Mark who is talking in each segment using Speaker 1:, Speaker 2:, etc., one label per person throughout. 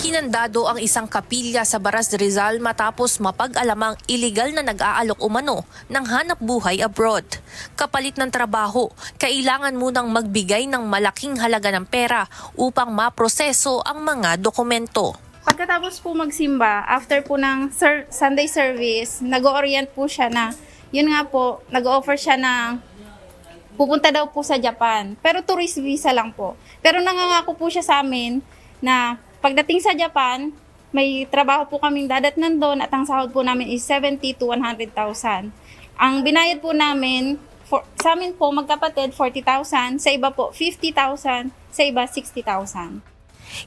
Speaker 1: Kinandado ang isang kapilya sa Baras Rizal matapos mapag-alamang iligal na nag-aalok umano ng hanap buhay abroad. Kapalit ng trabaho, kailangan munang magbigay ng malaking halaga ng pera upang maproseso ang mga dokumento.
Speaker 2: Pagkatapos po magsimba, after po ng Sunday service, nag-orient po siya na, yun nga po, nag-offer siya na pupunta daw po sa Japan. Pero tourist visa lang po. Pero nangangako po siya sa amin na pagdating sa Japan, may trabaho po kaming dadatnan doon at ang sahod po namin is 70 to 100,000. Ang binayad po namin, sa amin po magkapatid 40,000, sa iba po 50,000, sa iba 60,000.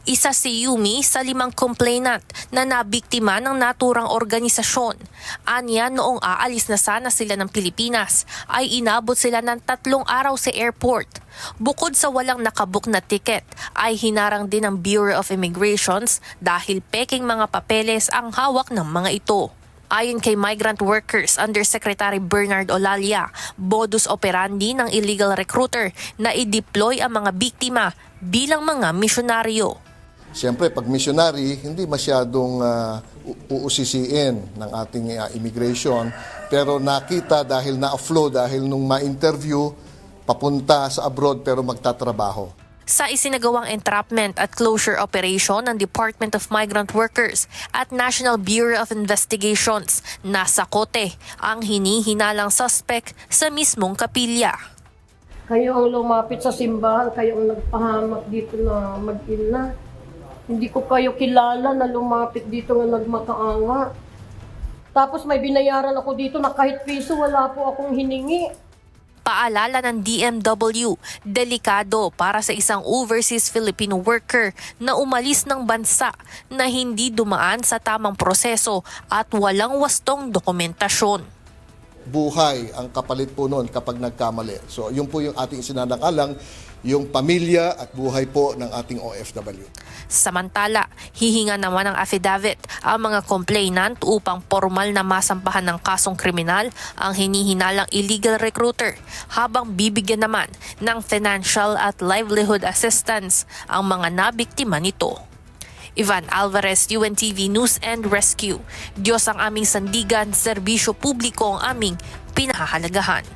Speaker 1: Isa si Yumi sa 5 complainant na nabiktima ng naturang organisasyon. Anya, noong aalis na sana sila ng Pilipinas, ay inabot sila ng 3 araw sa airport. Bukod sa walang nakabook na ticket, ay hinarang din ng Bureau of Immigrations dahil peking mga papeles ang hawak ng mga ito. Ayon kay Migrant Workers Undersecretary Bernard Olalia, modus operandi ng illegal recruiter na i-deploy ang mga biktima bilang mga misyonaryo.
Speaker 3: Siyempre, pag missionary, hindi masyadong uusisiin ng ating immigration. Pero nakita dahil na-flow, dahil nung ma-interview, papunta sa abroad pero magtatrabaho.
Speaker 1: Sa isinagawang entrapment at closure operation ng Department of Migrant Workers at National Bureau of Investigations, nasa kote ang hinihinalang suspect sa mismong kapilya.
Speaker 4: Kayo ang lumapit sa simbahan, kayo ang nagpahamak dito na mag-ina. Hindi ko kayo kilala na lumapit dito nga nagmakaanga. Tapos may binayaran ako dito na kahit piso wala po akong hiningi.
Speaker 1: Paalala ng DMW, delikado para sa isang overseas Filipino worker na umalis ng bansa na hindi dumaan sa tamang proseso at walang wastong dokumentasyon.
Speaker 3: Buhay ang kapalit po noon kapag nagkamali. So yun po yung ating isinanakalang, yung pamilya at buhay po ng ating OFW.
Speaker 1: Samantala, hihinga naman ng affidavit ang mga complainant upang formal na masampahan ng kasong kriminal ang hinihinalang illegal recruiter, habang bibigyan naman ng financial at livelihood assistance ang mga nabiktima nito. Ivan Alvarez, UNTV News and Rescue. Diyos ang aming sandigan, serbisyo publiko ang aming pinahahalagahan.